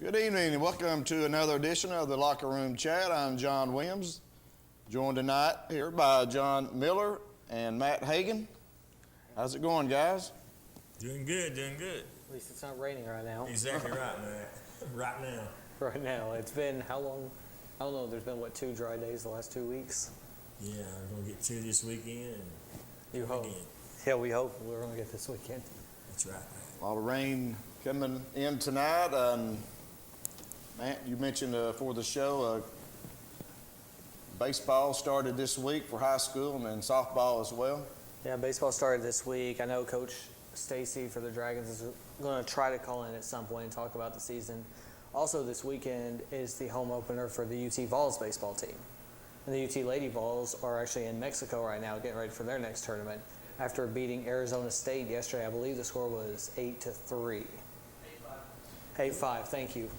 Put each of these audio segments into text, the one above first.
Good evening and welcome to another edition of the Locker Room Chat. I'm John Williams, joined tonight here by John Miller and Matt Hagan. How's it going, guys? Doing good, doing good. At least it's not raining right now. Exactly right, man. Right now. Right now. It's been how long? I don't know. There's been, 2 dry days the last 2 weeks? Yeah, we're going to get 2 this weekend. And you hope. Again. Yeah, we hope we're going to get this weekend. That's right, man. A lot of rain coming in tonight. Matt, you mentioned before the show, baseball started this week for high school and then softball as well. Yeah, baseball started this week. I know Coach Stacy for the Dragons is going to try to call in at some point and talk about the season. Also this weekend is the home opener for the UT Vols baseball team. And the UT Lady Vols are actually in Mexico right now getting ready for their next tournament after beating Arizona State yesterday. I believe the score was 8-3. 8-5, thank you.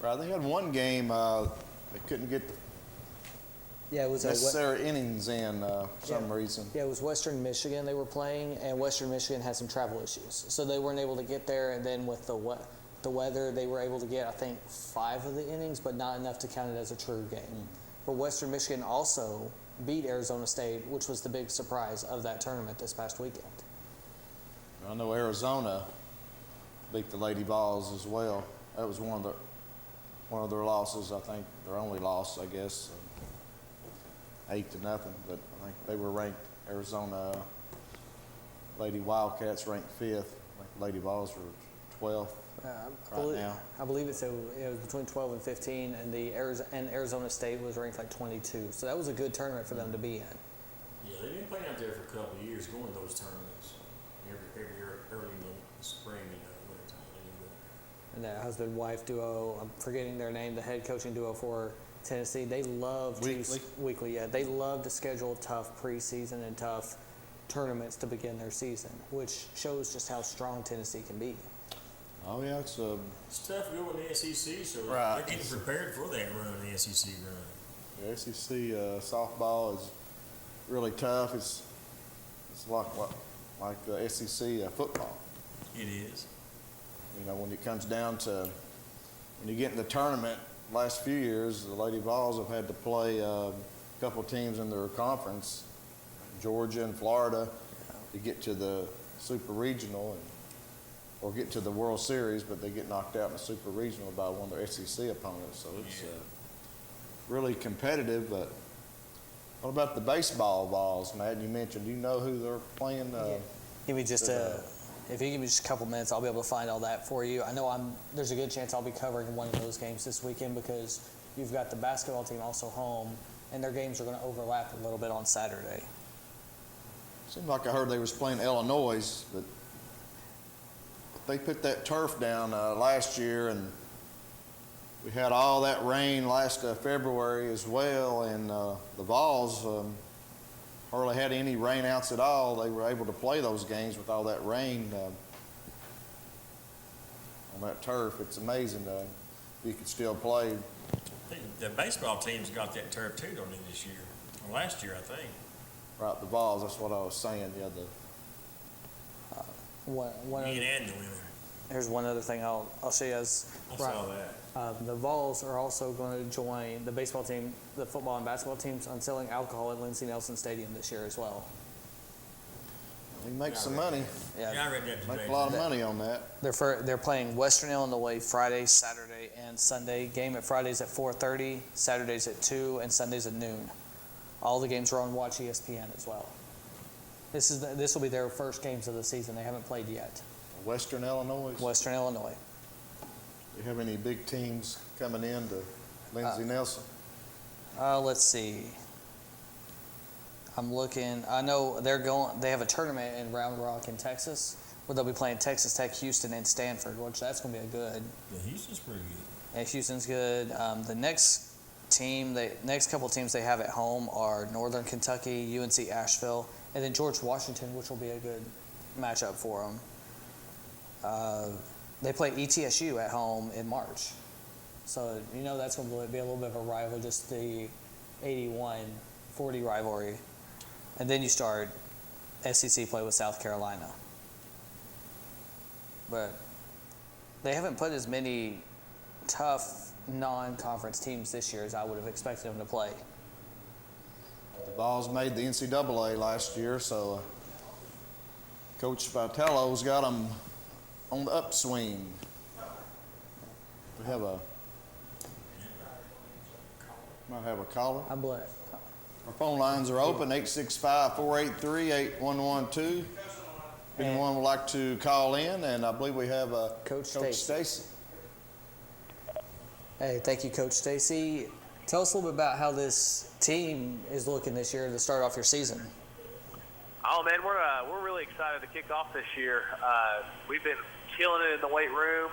Right, they had one game they couldn't get Yeah, it was necessary innings in some reason. Yeah, it was Western Michigan they were playing, and Western Michigan had some travel issues. So they weren't able to get there, and then with the weather, they were able to get, I think, 5 of the innings, but not enough to count it as a true game. But Western Michigan also beat Arizona State, which was the big surprise of that tournament this past weekend. I know Arizona beat the Lady Vols as well. That was one of their losses, I think, their only loss, I guess, 8-0. But I think they were ranked, Arizona Lady Wildcats ranked 5th. I think Lady Vols were 12th now. I believe it was between 12 and 15, and Arizona State was ranked like 22. So that was a good tournament for them to be in. Yeah, they've been playing out there for a couple of years, going to those tournaments every year, early in the spring and wintertime. And that husband-wife duo, I'm forgetting their name, the head coaching duo for Tennessee, they love weekly, yeah. They love to schedule tough preseason and tough tournaments to begin their season, which shows just how strong Tennessee can be. Oh yeah, it's tough to go in the SEC, so right. They're getting prepared for that run, the SEC run. The SEC softball is really tough. It's like the SEC football. It is. You know, when it comes down to when you get in the tournament, last few years, the Lady Vols have had to play a couple teams in their conference, Georgia and Florida, to get to the Super Regional or get to the World Series, but they get knocked out in the Super Regional by one of their SEC opponents. So it's really competitive. But what about the baseball Vols, Matt? You mentioned, do you know who they're playing? Give me just if you give me just a couple minutes, I'll be able to find all that for you. I know there's a good chance I'll be covering one of those games this weekend because you've got the basketball team also home, and their games are going to overlap a little bit on Saturday. Seemed like I heard they was playing Illinois, but they put that turf down last year, and we had all that rain last February as well, and the Vols hardly had any rainouts at all. They were able to play those games with all that rain on that turf. It's amazing you could still play. I think the baseball team's got that turf too, don't they, this year? Or last year, I think. Right, the Vols, that's what I was saying. Yeah, Here's one other thing I'll show you as I saw that. The Vols are also going to join the baseball team, the football and basketball teams on selling alcohol at Lindsey Nelson Stadium this year as well. He makes some money. Yeah, I read that today. Make a lot of money on that. They're playing Western Illinois Friday, Saturday, and Sunday. Game at Fridays at 4:30, Saturdays at 2, and Sundays at noon. All the games are on Watch ESPN as well. This will be their first games of the season. They haven't played yet. Western Illinois. Western Illinois. Do you have any big teams coming in to Lindsey Nelson? Let's see. I'm looking. I know they have a tournament in Round Rock in Texas where they'll be playing Texas Tech, Houston, and Stanford, which that's going to be a good. Yeah, Houston's pretty good. Yeah, Houston's good. The next couple teams they have at home are Northern Kentucky, UNC Asheville, and then George Washington, which will be a good matchup for them. They play ETSU at home in March. So, that's going to be a little bit of a rival, just the 81-40 rivalry. And then you start SEC play with South Carolina. But they haven't put as many tough non-conference teams this year as I would have expected them to play. The Vols made the NCAA last year, so Coach Vitello's got them on the upswing. We have might have a caller. I'm black. Our phone lines are open, 865-483-8112. If anyone would like to call in, and I believe we have Coach Stacy. Hey, thank you, Coach Stacy. Tell us a little bit about how this team is looking this year to start off your season. Oh man, we're really excited to kick off this year. We've been killing it in the weight room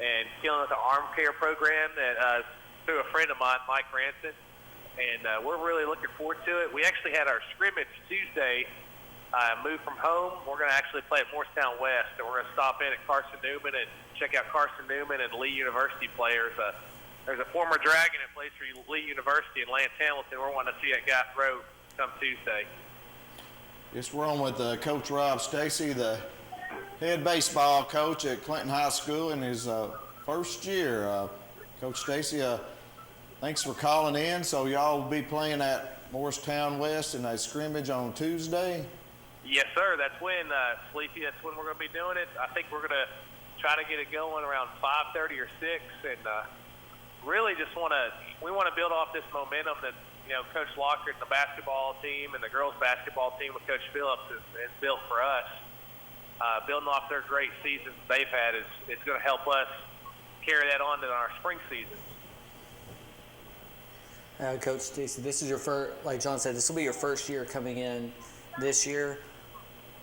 and killing it with the arm care program that through a friend of mine, Mike Ranson, and we're really looking forward to it. We actually had our scrimmage Tuesday. Moved from home. We're going to actually play at Morristown West, and we're going to stop in at Carson Newman and check out Carson Newman and Lee University players. There's a former Dragon that plays for Lee University and Lance Hamilton. We're wanting to see that guy throw come Tuesday. Yes, we're on with Coach Rob Stacy, the head baseball coach at Clinton High School in his first year. Coach Stacy, thanks for calling in. So y'all will be playing at Morristown West in a scrimmage on Tuesday? Yes, sir. That's when, Sleepy, that's when we're going to be doing it. I think we're going to try to get it going around 5:30 or 6, and really just we want to build off this momentum that, Coach Lockert and the basketball team and the girls basketball team with Coach Phillips has built for us. Building off their great seasons they've had is going to help us carry that on to our spring seasons. Coach Stacy, this is your first, like John said, this will be your first year coming in this year.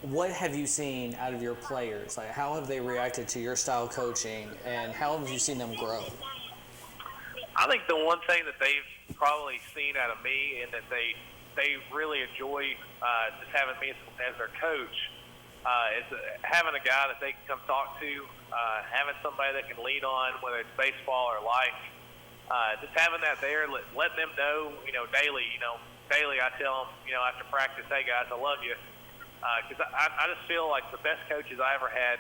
What have you seen out of your players? Like, how have they reacted to your style coaching, and how have you seen them grow? I think the one thing that they've probably seen out of me and that they really enjoy just having me as their coach is having a guy that they can come talk to, having somebody that can lean on, whether it's baseball or life. Just having that there, letting them know, daily. Daily I tell them, after practice, hey guys, I love you. Because I just feel like the best coaches I ever had,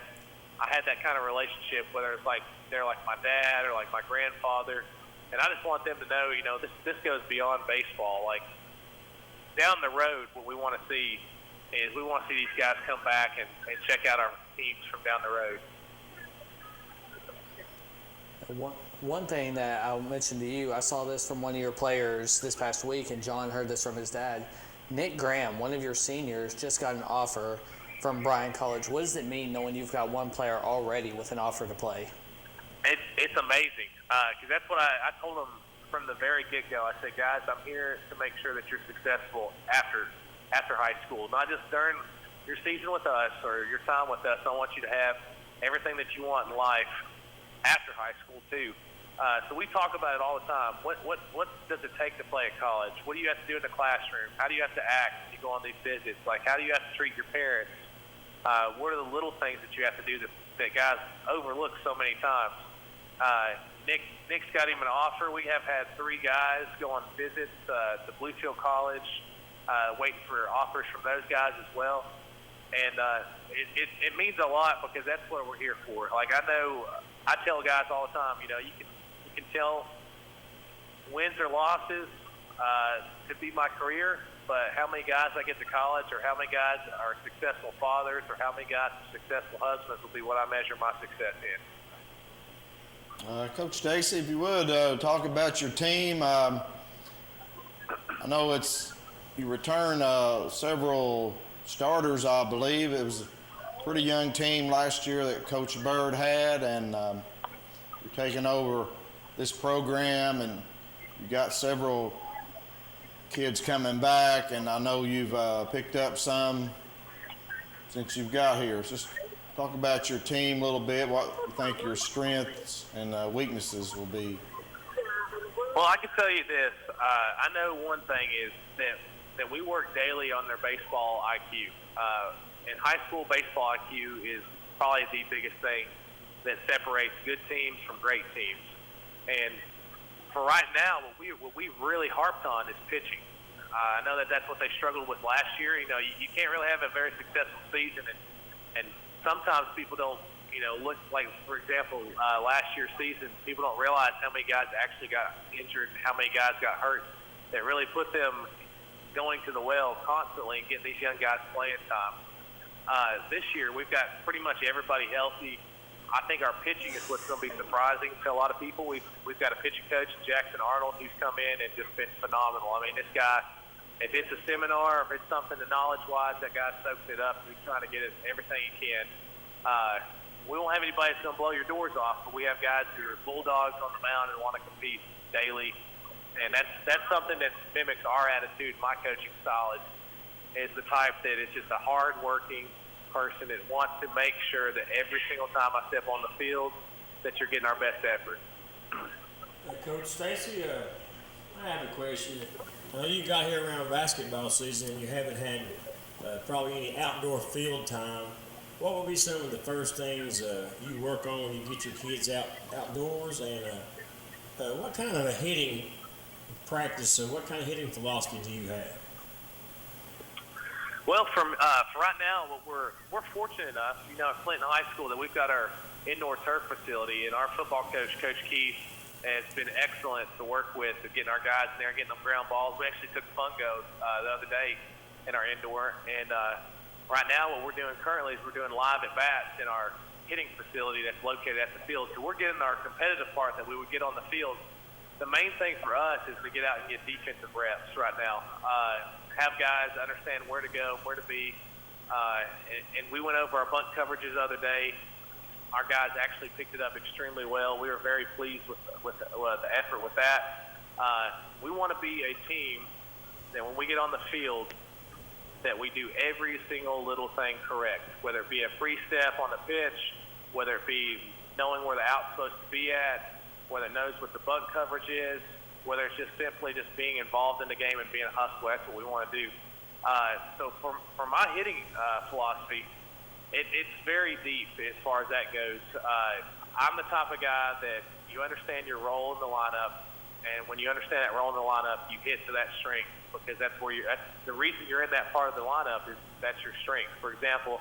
I had that kind of relationship, whether it's like they're like my dad or like my grandfather. And I just want them to know, this goes beyond baseball. Like, down the road, what we want to see is we want to see these guys come back and check out our teams from down the road. One thing that I'll mention to you, I saw this from one of your players this past week, and John heard this from his dad. Nick Graham, one of your seniors, just got an offer from Bryan College. What does it mean knowing you've got one player already with an offer to play? It's amazing, because that's what I told them from the very get-go. I said, guys, I'm here to make sure that you're successful after high school, not just during your season with us or your time with us. I want you to have everything that you want in life after high school too. So we talk about it all the time. What does it take to play at college? What do you have to do in the classroom? How do you have to act when you go on these visits? Like, how do you have to treat your parents? What are the little things that you have to do that guys overlook so many times? Nick's got him an offer. We have had 3 guys go on visits to Bluefield College, waiting for offers from those guys as well. And it means a lot because that's what we're here for. Like, I tell guys all the time, you can tell wins or losses could be my career, but how many guys I get to college or how many guys are successful fathers or how many guys are successful husbands will be what I measure my success in. Coach Stacy, if you would, talk about your team. I know you returned several starters, I believe. It was a pretty young team last year that Coach Bird had, and you're taking over this program, and you got several kids coming back, and I know you've picked up some since you've got here. Just talk about your team a little bit, what you think your strengths and weaknesses will be. Well, I can tell you this. I know one thing is that we work daily on their baseball IQ. And high school baseball IQ is probably the biggest thing that separates good teams from great teams. And for right now, what we really harped on is pitching. I know that's what they struggled with last year. You can't really have a very successful season, and sometimes people don't look like, for example, last year's season, people don't realize how many guys actually got injured, how many guys got hurt. That really put them going to the well constantly and getting these young guys playing time. This year, we've got pretty much everybody healthy. I think our pitching is what's going to be surprising to a lot of people. We've got a pitching coach, Jackson Arnold, who's come in and just been phenomenal. I mean, this guy, if it's a seminar, if it's something knowledge-wise, that guy soaks it up. He's trying to get it everything he can. We won't have anybody that's going to blow your doors off, but we have guys who are bulldogs on the mound and want to compete daily. And that's something that mimics our attitude. My coaching style is the type that is just a hard-working person that wants to make sure that every single time I step on the field that you're getting our best effort. Coach Stacy, I have a question. I know you got here around basketball season and you haven't had probably any outdoor field time. What would be some of the first things you work on when you get your kids outdoors, and what kind of a hitting practice or what kind of hitting philosophy do you have? Well, for right now, we're fortunate enough, at Clinton High School, that we've got our indoor turf facility, and our football coach, Coach Keith, has been excellent to work with, getting our guys in there, getting them ground balls. We actually took fungo the other day in our indoor, and right now what we're doing currently is we're doing live at bats in our hitting facility that's located at the field. So we're getting our competitive part that we would get on the field. The main thing for us is to get out and get defensive reps right now. Have guys understand where to go, where to be. And we went over our bunt coverages the other day. Our guys actually picked it up extremely well. We were very pleased with the effort with that. We want to be a team that when we get on the field, that we do every single little thing correct, whether it be a free step on the pitch, whether it be knowing where the out's supposed to be at, whether it knows what the bunt coverage is, whether it's just simply just being involved in the game and being a hustler. That's what we want to do. So for my hitting philosophy, it's very deep as far as that goes. I'm the type of guy that you understand your role in the lineup, and when you understand that role in the lineup, you hit to that strength, because that's the reason you're in that part of the lineup is that's your strength. For example,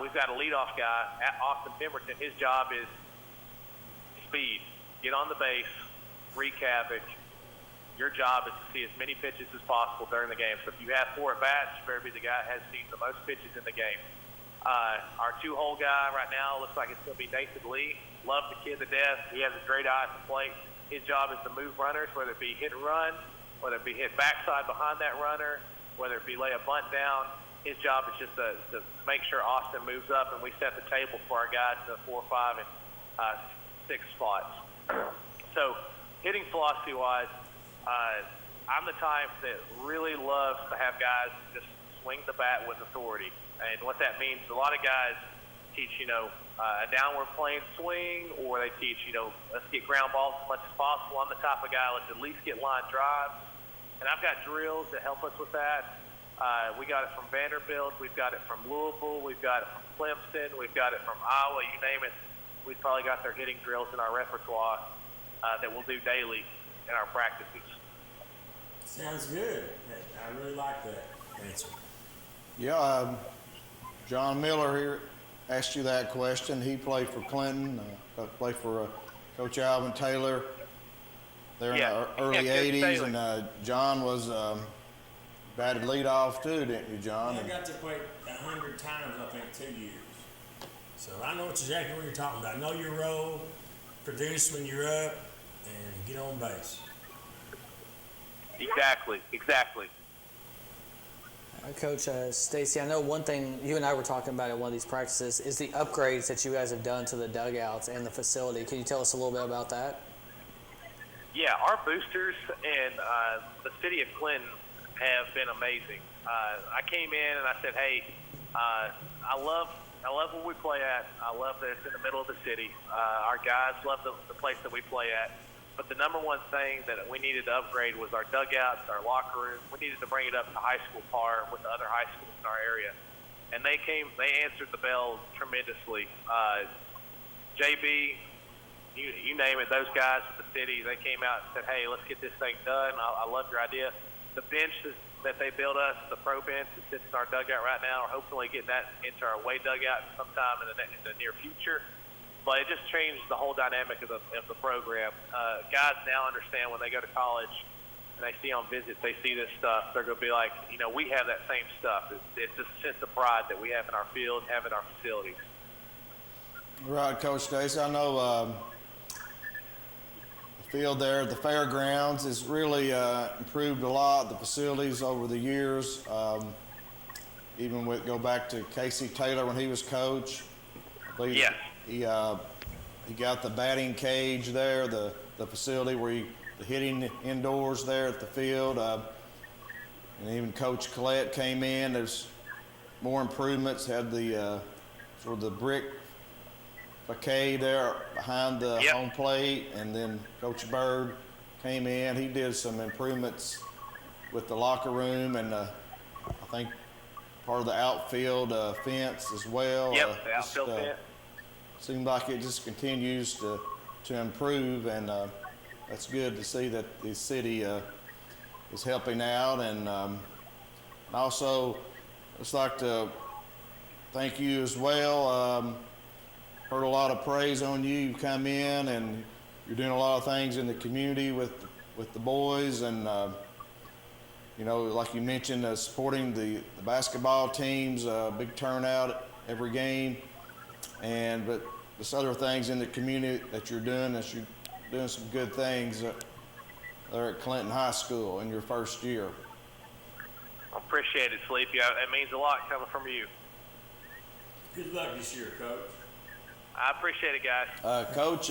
we've got a leadoff guy, Austin Pemberton. His job is speed, get on the base, wreak havoc. Your job is to see as many pitches as possible during the game. So if you have 4 at-bats, you better be the guy that has seen the most pitches in the game. Our 2-hole guy right now looks like it's going to be Nathan Lee. Love the kid to death. He has a great eye at the plate. His job is to move runners, whether it be hit and run, whether it be hit backside behind that runner, whether it be lay a bunt down. His job is just to make sure Austin moves up, and we set the table for our guys to 4, 5, and 6 spots. So hitting philosophy-wise, I'm the type that really loves to have guys just swing the bat with authority. And what that means, a lot of guys teach, a downward plane swing, or they teach, let's get ground balls as much as possible. I'm the type of guy let's at least get line drives. And I've got drills that help us with that. We got it from Vanderbilt. We've got it from Louisville. We've got it from Clemson. We've got it from Iowa. You name it. We've probably got their hitting drills in our repertoire that we'll do daily in our practices. Sounds good. I really like that answer. Yeah, John Miller here asked you that question. He played for Clinton, played for Coach Alvin Taylor there in the early 80s, and John was batted leadoff too, didn't you, John? I got to play 100 times, I think, 2 years. So I know exactly what you're talking about. Know your role, produce when you're up, and get on base. Exactly. Coach Stacy, I know one thing you and I were talking about at one of these practices is the upgrades that you guys have done to the dugouts and the facility. Can you tell us a little bit about that? Yeah, our boosters and the city of Clinton have been amazing. I came in and I said, hey, I love where we play at. I love that it's in the middle of the city. Our guys love the place that we play at. But the number one thing that we needed to upgrade was our dugouts, our locker room. We needed to bring it up to high school par with the other high schools in our area. And they answered the bell tremendously. JB, you name it, those guys at the city, they came out and said, hey, let's get this thing done. I love your idea. The bench that they built us, the pro bench that sits in our dugout right now. We're hopefully getting that into our away dugout sometime in the near future. But it just changed the whole dynamic of the program. Guys now understand when they go to college and they see on visits, they see this stuff, they're going to be like, we have that same stuff. It's just a sense of pride that we have in our field, have in our facilities. Right, Coach Stacy. I know the field there at the fairgrounds has really improved a lot, the facilities over the years. Even go back to Casey Taylor when he was coach. I believe Yes. He got the batting cage there, the facility where the hitting indoors there at the field. And even Coach Collette came in. There's more improvements. Had the sort of the brick facade there behind the Yep. home plate, and then Coach Bird came in. He did some improvements with the locker room, and I think part of the outfield fence as well. Yep, the outfield fence. Seems like it just continues to improve, and that's good to see that the city is helping out. And also, I'd like to thank you as well. Heard a lot of praise on you. You come in and you're doing a lot of things in the community with the boys, and like you mentioned, supporting the basketball teams, big turnout every game. But there's other things in the community that you're doing some good things there at Clinton High School in your first year. I appreciate it, Sleepy. It means a lot coming from you. Good luck this year, Coach. I appreciate it, guys. Coach,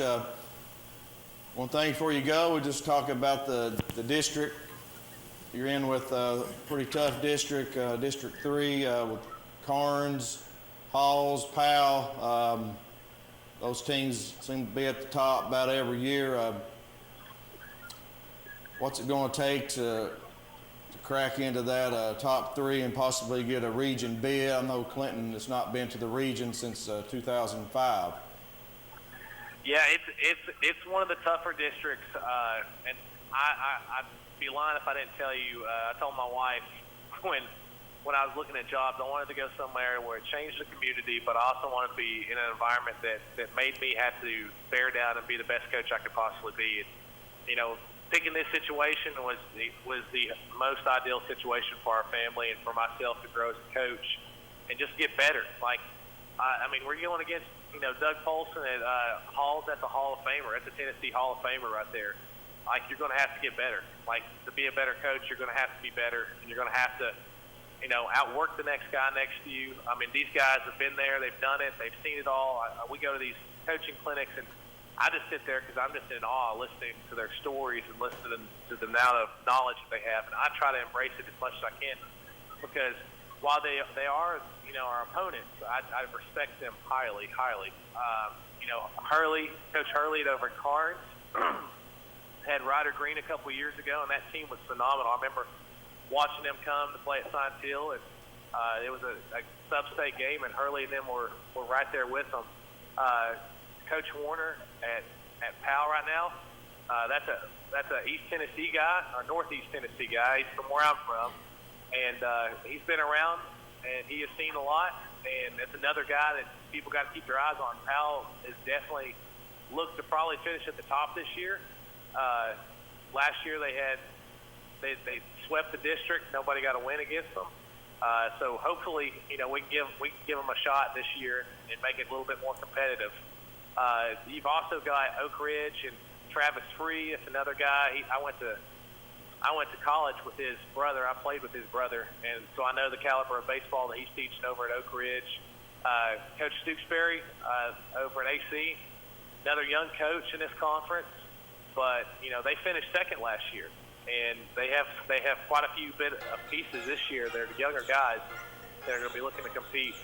one thing before you go, we just talk about the district. You're in with a pretty tough district, District 3, with Carnes, Halls, Powell. Those teams seem to be at the top about every year. What's it going to take to crack into that top 3 and possibly get a region bid? I know Clinton has not been to the region since 2005. Yeah, it's one of the tougher districts, and I'd be lying if I didn't tell you. I told my wife when I was looking at jobs, I wanted to go somewhere where it changed the community, but I also wanted to be in an environment that made me have to bear down and be the best coach I could possibly be. And, picking this situation was the most ideal situation for our family and for myself to grow as a coach and just get better. We're going against, Doug Polson at Halls. That's a Hall of Famer. That's a Tennessee Hall of Famer right there. You're going to have to get better. To be a better coach, you're going to have to be better, and you're going to have to outwork the next guy next to you. These guys have been there. They've done it. They've seen it all. We go to these coaching clinics, and I just sit there because I'm just in awe listening to their stories and listening to the amount of knowledge that they have. And I try to embrace it as much as I can because while they are, our opponents, I respect them highly. Coach Hurley over at Carnes had Ryder Green a couple years ago, and that team was phenomenal. I remember watching them come to play at Science Hill, and it was a sub-state game, and Hurley and them were right there with them. Coach Warner at Powell right now, that's a East Tennessee guy, or Northeast Tennessee guy. He's from where I'm from, and he's been around, and he has seen a lot, and it's another guy that people got to keep their eyes on. Powell is definitely looked to probably finish at the top this year. Last year they swept the district. Nobody got a win against them. So hopefully, we can give them a shot this year and make it a little bit more competitive. You've also got Oak Ridge and Travis Free. It's another guy. I went to college with his brother. I played with his brother, and so I know the caliber of baseball that he's teaching over at Oak Ridge. Coach Stooksbury over at AC, another young coach in this conference, but they finished second last year, and they have quite a few pieces this year. They're the younger guys that are going to be looking to compete.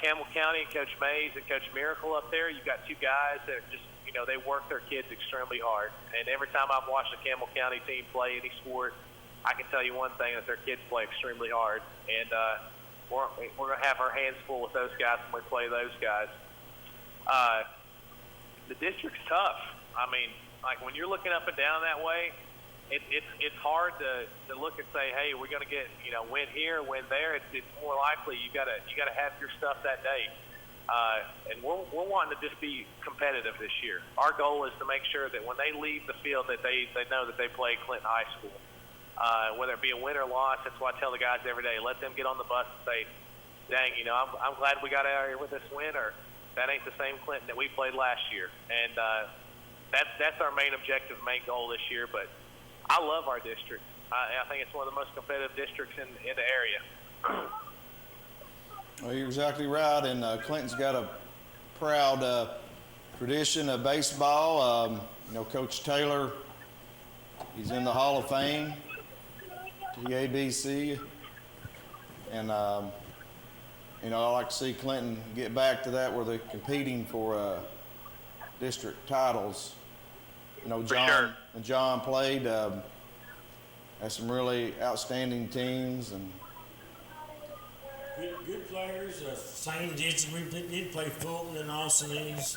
Campbell County, Coach Mays and Coach Miracle up there, you've got two guys that are just, they work their kids extremely hard. And every time I've watched the Campbell County team play any sport, I can tell you one thing, that their kids play extremely hard. And we're going to have our hands full with those guys when we play those guys. The district's tough. When you're looking up and down that way, it's hard to look and say, hey, we're going to get win here, win there. It's more likely you got to have your stuff that day. And we're wanting to just be competitive this year. Our goal is to make sure that when they leave the field that they know that they played Clinton High School. Whether it be a win or loss, that's why I tell the guys every day, let them get on the bus and say, dang, I'm glad we got out here with this win, or that ain't the same Clinton that we played last year. And that's our main objective, main goal this year. But I love our district. I think it's one of the most competitive districts in the area. Well, you're exactly right, and Clinton's got a proud tradition of baseball. Coach Taylor, he's in the Hall of Fame, TABC, and I like to see Clinton get back to that where they're competing for district titles. John played, had some really outstanding teams, and good players. Same district. We did play Fulton and Austinese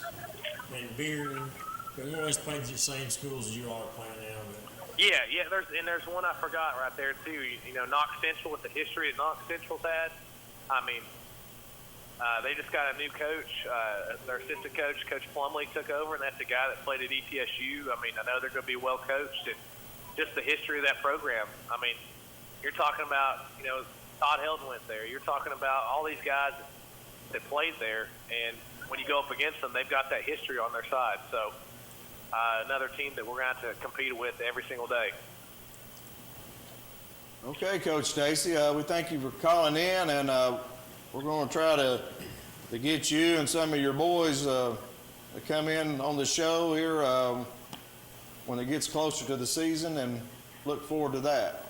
and Bearden. We always played the same schools as you all are playing now. But. Yeah. There's one I forgot right there too. Knox Central, with the history that Knox Central's had. I mean, they just got a new coach. Their assistant coach, Coach Plumley, took over, and that's the guy that played at ETSU. I mean, I know they're going to be well coached, and just the history of that program. I mean, you're talking about Todd Helden went there. You're talking about all these guys that played there, and when you go up against them, they've got that history on their side. So another team that we're going to have to compete with every single day. Okay, Coach Stacy, we thank you for calling in, and we're going to try to get you and some of your boys to come in on the show here when it gets closer to the season, and look forward to that.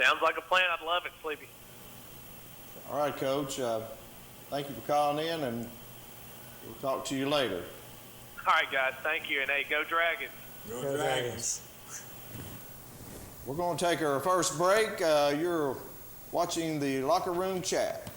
Sounds like a plan. I'd love it, Sleepy. All right, Coach. Thank you for calling in, and we'll talk to you later. All right, guys. Thank you. And, hey, go Dragons. Go Dragons. We're going to take our first break. You're watching the Locker Room Chat.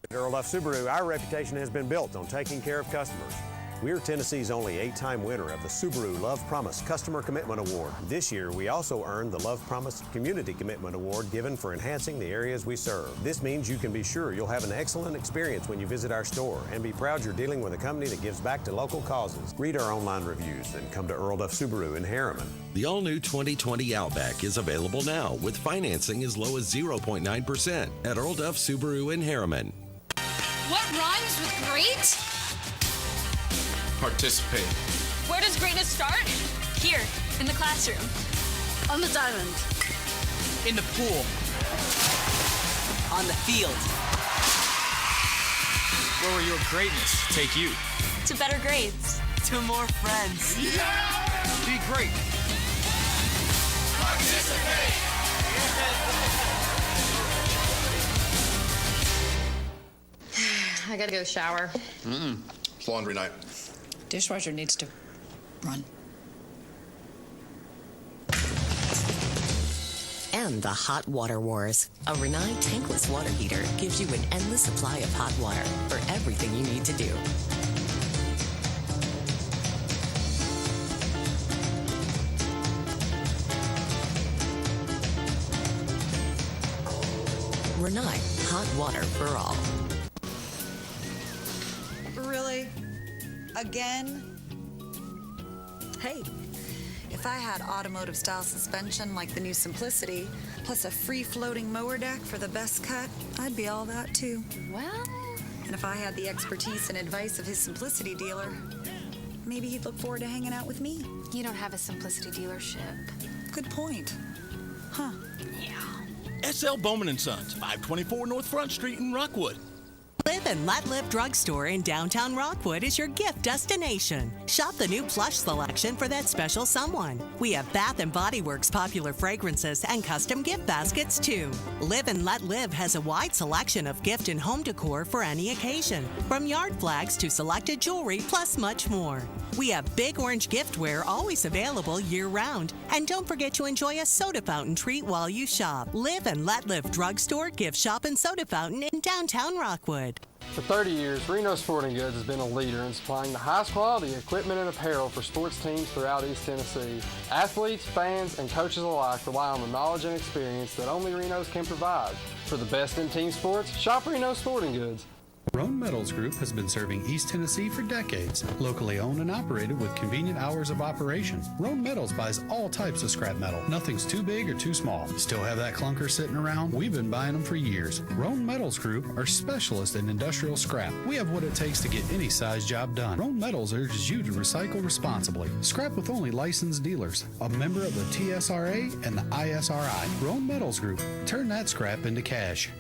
At Earl F. Subaru, our reputation has been built on taking care of customers. We're Tennessee's only 8-time winner of the Subaru Love Promise Customer Commitment Award. This year, we also earned the Love Promise Community Commitment Award given for enhancing the areas we serve. This means you can be sure you'll have an excellent experience when you visit our store and be proud you're dealing with a company that gives back to local causes. Read our online reviews and come to Earl F. Subaru in Harriman. The all-new 2020 Outback is available now with financing as low as 0.9% at Earl Duff Subaru in Harriman. What rhymes with great? Participate. Where does greatness start? Here, in the classroom. On the diamond. In the pool. On the field. Where will your greatness take you? To better grades. To more friends. Yeah! Be great. Participate. I gotta go shower. It's laundry night. Dishwasher needs to run. And the Hot Water Wars. A Rinnai tankless water heater gives you an endless supply of hot water for everything you need to do. Rinnai, hot water for all. Really? Again? Hey, if I had automotive style suspension like the new Simplicity, plus a free floating mower deck for the best cut, I'd be all that too. Well... And if I had the expertise and advice of his Simplicity dealer, maybe he'd look forward to hanging out with me. You don't have a Simplicity dealership. Good point. Huh. Yeah. SL Bowman & Sons, 524 North Front Street in Rockwood. Live and Let Live Drugstore in downtown Rockwood is your gift destination. Shop the new plush selection for that special someone. We have Bath & Body Works popular fragrances and custom gift baskets too. Live and Let Live has a wide selection of gift and home decor for any occasion, from yard flags to selected jewelry, plus much more. We have Big Orange giftware always available year-round. And don't forget to enjoy a soda fountain treat while you shop. Live and Let Live Drugstore, Gift Shop, and Soda Fountain in downtown Rockwood. For 30 years, Reno Sporting Goods has been a leader in supplying the highest quality equipment and apparel for sports teams throughout East Tennessee. Athletes, fans, and coaches alike rely on the knowledge and experience that only Reno's can provide. For the best in team sports, shop Reno Sporting Goods. Roan Metals Group has been serving East Tennessee for decades. Locally owned and operated with convenient hours of operation. Roan Metals buys all types of scrap metal. Nothing's too big or too small. Still have that clunker sitting around? We've been buying them for years. Roan Metals Group are specialists in industrial scrap. We have what it takes to get any size job done. Roan Metals urges you to recycle responsibly. Scrap with only licensed dealers. A member of the TSRA and the ISRI. Roan Metals Group. Turn that scrap into cash.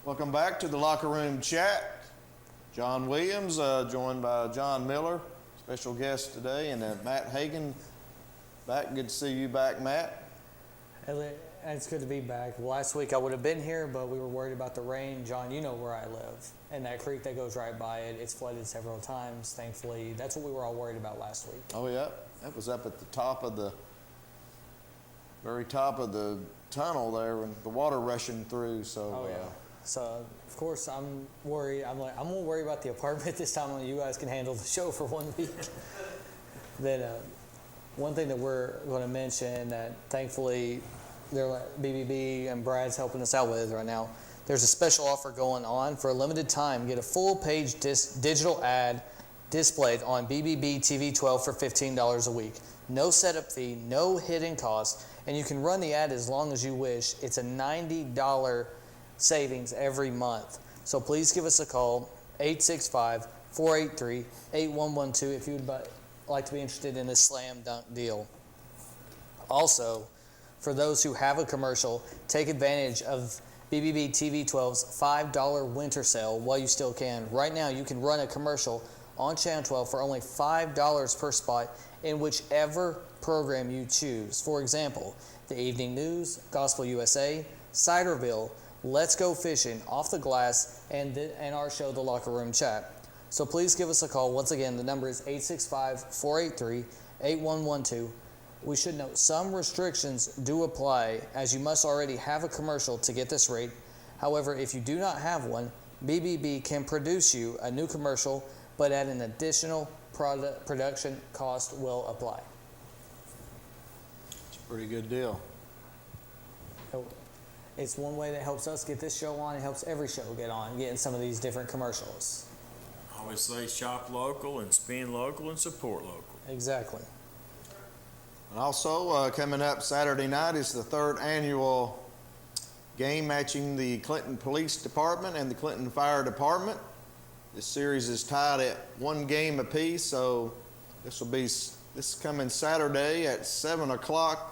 Welcome back to the Locker Room Chat. John Williams, joined by John Miller, special guest today, and Matt Hagan back. Good to see you back, Matt. It's good to be back. Last week I would have been here, but we were worried about the rain. John, you know where I live, and that creek that goes right by it, it's flooded several times. Thankfully, that's what we were all worried about last week. Oh, yeah. That was up at the top of the, very top of the tunnel there, when the water rushing through, so. Oh, yeah. So, of course, I'm worried. I'm going to worry about the apartment this time when you guys can handle the show for 1 week. Then one thing that we're going to mention that thankfully BBB and Brad's helping us out with right now, there's a special offer going on for a limited time. Get a full-page digital ad displayed on BBB TV 12 for $15 a week. No setup fee, no hidden cost, and you can run the ad as long as you wish. It's a $90 savings every month. So please give us a call, 865-483-8112 if you'd like to be interested in this slam dunk deal. Also, for those who have a commercial, take advantage of BBB TV 12's $5 winter sale while you still can. Right now, you can run a commercial on Channel 12 for only $5 per spot in whichever program you choose. For example, the Evening News, Gospel USA, Ciderville, Let's Go Fishing, Off the Glass, and our show, The Locker Room Chat. So please give us a call. Once again, the number is 865-483-8112. We should note some restrictions do apply, as you must already have a commercial to get this rate. However, if you do not have one, BBB can produce you a new commercial, but at an additional production cost will apply. It's a pretty good deal. It's one way that helps us get this show on. It helps every show get on, getting some of these different commercials. I always say shop local and spend local and support local. Exactly. And also, coming up Saturday night is the 3rd annual game matching the Clinton Police Department and the Clinton Fire Department. This series is tied at 1 game apiece, so this coming Saturday at 7 o'clock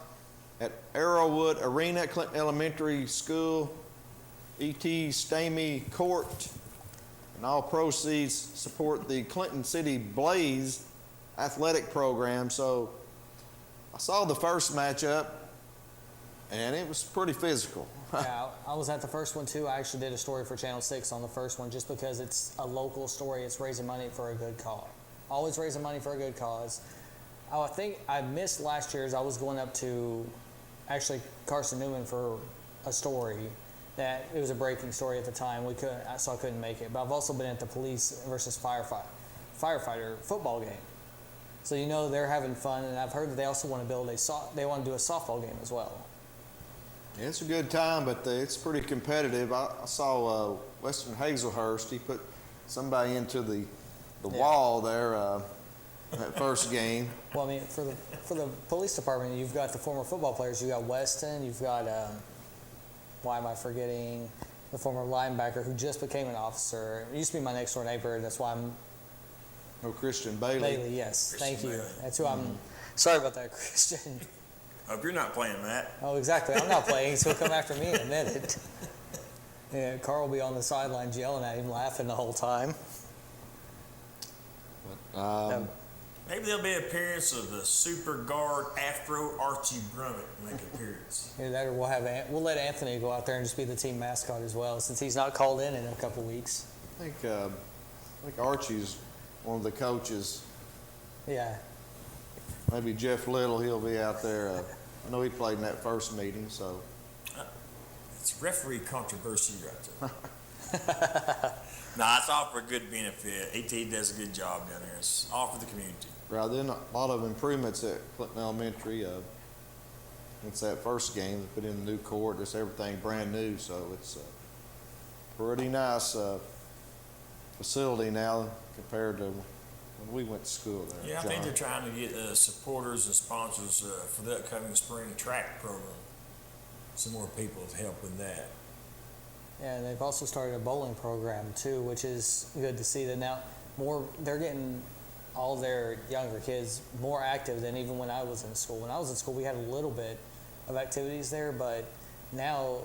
at Arrowwood Arena, Clinton Elementary School, E.T. Stamey Court. And all proceeds support the Clinton City Blaze athletic program. So I saw the first matchup, and it was pretty physical. Yeah, I was at the first one too. I actually did a story for Channel 6 on the first one just because it's a local story. It's raising money for a good cause. Always raising money for a good cause. I think I missed last year's. I was going up to actually Carson Newman for a story that it was a breaking story at the time. So I couldn't make it. But I've also been at the police versus firefighter football game. So you know they're having fun, and I've heard that they also want to do a softball game as well. Yeah, it's a good time, but it's pretty competitive. I saw Western Hazelhurst. He put somebody into the wall there that first game. Well, I mean, for the police department, you've got the former football players. You've got Weston. You've got why am I forgetting the former linebacker who just became an officer? It used to be my next door neighbor. That's why I'm. Oh, Christian Bailey. Bailey, yes. Thank you. That's who I'm. Sorry about that, Christian. Hope you're not playing that. Oh, exactly. I'm not playing, so he'll come after me in a minute. Yeah, Carl will be on the sidelines yelling at him, laughing the whole time. Maybe there'll be an appearance of the super guard Afro Archie Brummett make an appearance. Yeah, that or we'll let Anthony go out there and just be the team mascot as well, since he's not called in a couple weeks. I think Archie's one of the coaches. Yeah. Maybe Jeff Little, he'll be out there. I know he played in that first meeting, so. It's referee controversy right there. Nah, it's all for a good benefit. AT does a good job down there. It's all for the community. Right, then a lot of improvements at Clinton Elementary. It's that first game, they put in a new court, it's everything brand new, so it's a pretty nice facility now compared to when we went to school there. Yeah, I think John. they're trying to get supporters and sponsors for the upcoming spring track program. Some more people to help with that. Yeah, and they've also started a bowling program too, which is good to see that now they're getting all their younger kids more active than even when I was in school. When I was in school, we had a little bit of activities there, but now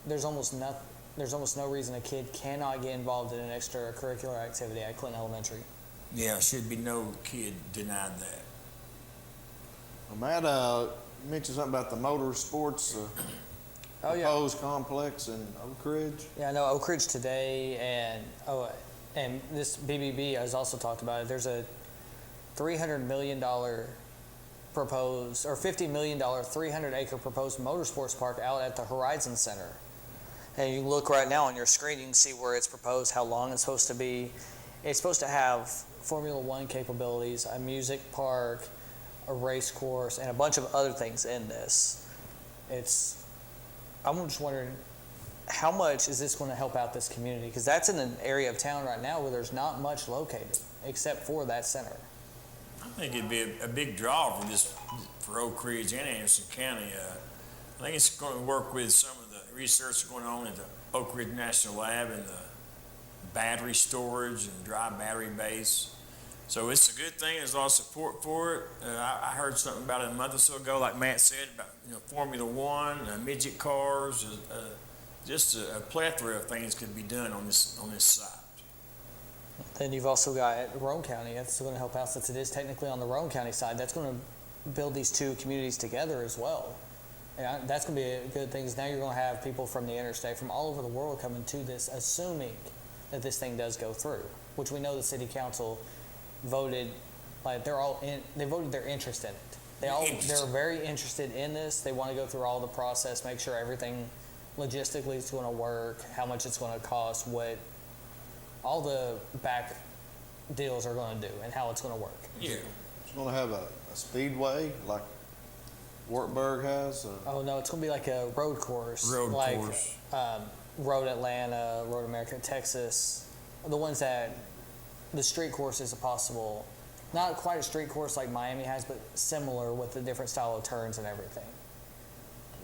there's almost no reason a kid cannot get involved in an extracurricular activity at Clinton Elementary. Yeah, should be no kid denied that. Well, Matt, you mentioned something about the motor sports proposed complex in Oak Ridge. Yeah, I know Oak Ridge today, and this BBB has also talked about it. There's a $300 million proposed, or $50 million, 300-acre proposed motorsports park out at the Horizon Center. And you can look right now on your screen, you can see where it's proposed, how long it's supposed to be. It's supposed to have Formula One capabilities, a music park, a race course, and a bunch of other things in this. I'm just wondering, how much is this going to help out this community? Because that's in an area of town right now where there's not much located except for that center. I think it'd be a big draw for Oak Ridge and Anderson County. I think it's going to work with some of the research going on at the Oak Ridge National Lab and the battery storage and dry battery base. So it's a good thing. There's a lot of support for it. I heard something about it a month or so ago, like Matt said, about Formula One, midget cars, just a plethora of things could be done on this site. Then you've also got Roane County. That's going to help out since it is technically on the Roane County side. That's going to build these two communities together as well. And that's going to be a good thing. Now you're going to have people from the interstate, from all over the world coming to this, assuming that this thing does go through, which we know the city council voted, like they voted their interest in it. They're very interested in this. They want to go through all the process, make sure everything logistically is going to work, how much it's going to cost, what all the back deals are going to do, and how it's going to work. Yeah. It's going to have a speedway like Wartburg has. Oh no, it's going to be like a road course. Course. Road Atlanta, Road America, Texas, the ones that the street course is a possible, not quite a street course like Miami has, but similar with the different style of turns and everything.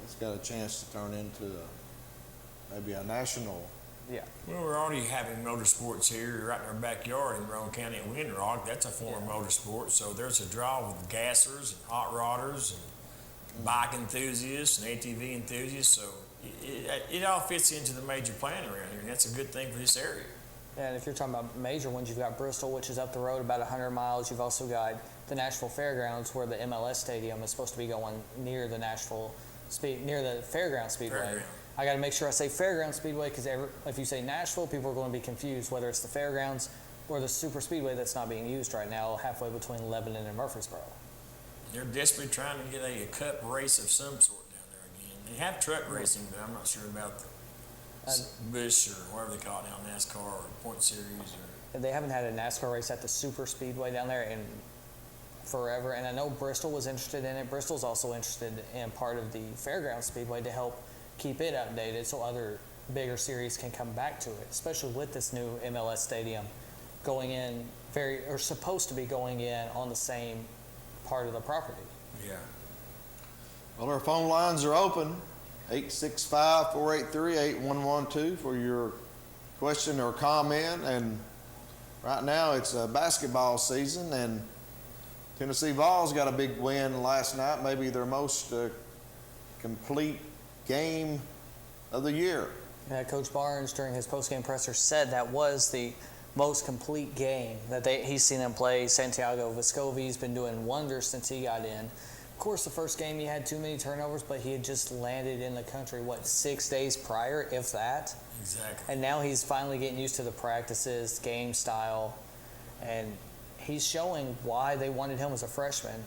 It's got a chance to turn into maybe a national. Yeah. Well, we're already having motorsports here right in our backyard in Roane County at Windrock. That's a form of motorsport. So there's a draw with gassers and hot rodders and bike enthusiasts and ATV enthusiasts. So it all fits into the major plan around here, and that's a good thing for this area. And if you're talking about major ones, you've got Bristol, which is up the road about 100 miles. You've also got the Nashville Fairgrounds, where the MLS stadium is supposed to be going near the near the Fairground Speedway. I got to make sure I say Fairground Speedway, because if you say Nashville, people are going to be confused whether it's the Fairgrounds or the Super Speedway that's not being used right now, halfway between Lebanon and Murfreesboro. They're desperately trying to get a cup race of some sort down there again. They have truck racing, but I'm not sure about the Bush or whatever they call it now, NASCAR or Point Series. They haven't had a NASCAR race at the Super Speedway down there in forever, and I know Bristol was interested in it. Bristol's also interested in part of the Fairground Speedway to help keep it updated so other bigger series can come back to it, especially with this new MLS stadium going in supposed to be going in on the same part of the property. Yeah. Well, our phone lines are open, 865-483-8112 for your question or comment. And right now it's basketball season, and Tennessee Vols got a big win last night, maybe their most complete game of the year. Yeah, Coach Barnes, during his post-game presser, said that was the most complete game that he's seen them play. Santiago Vescovi's been doing wonders since he got in. Of course, the first game he had too many turnovers, but he had just landed in the country, 6 days prior, if that? Exactly. And now he's finally getting used to the practices, game style, and he's showing why they wanted him as a freshman.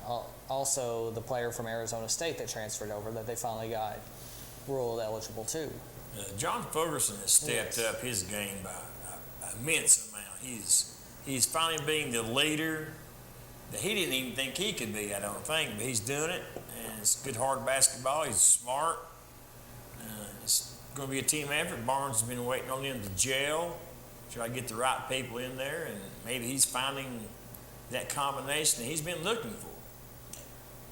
Also, the player from Arizona State that transferred over that they finally got rule eligible too. John Ferguson has stepped up his game by an immense amount. He's finally being the leader that he didn't even think he could be, I don't think, but he's doing it, and it's good hard basketball. He's smart. It's going to be a team effort. Barnes has been waiting on them to gel, try to get the right people in there, and maybe he's finding that combination that he's been looking for.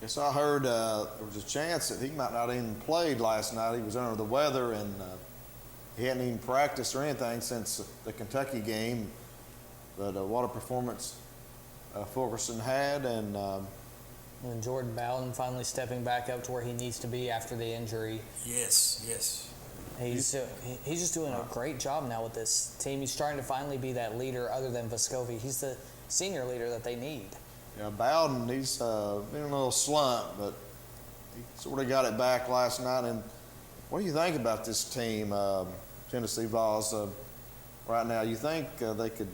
Yes, I heard there was a chance that he might not even played last night. He was under the weather, and he hadn't even practiced or anything since the Kentucky game. But what a performance Fulkerson had, and Jordan Bowden finally stepping back up to where he needs to be after the injury. Yes. He's just doing a great job now with this team. He's trying to finally be that leader other than Vescovi. He's the senior leader that they need. Yeah, Bowden, he's been in a little slump, but he sort of got it back last night. And what do you think about this team, Tennessee Vols, right now? You think they could,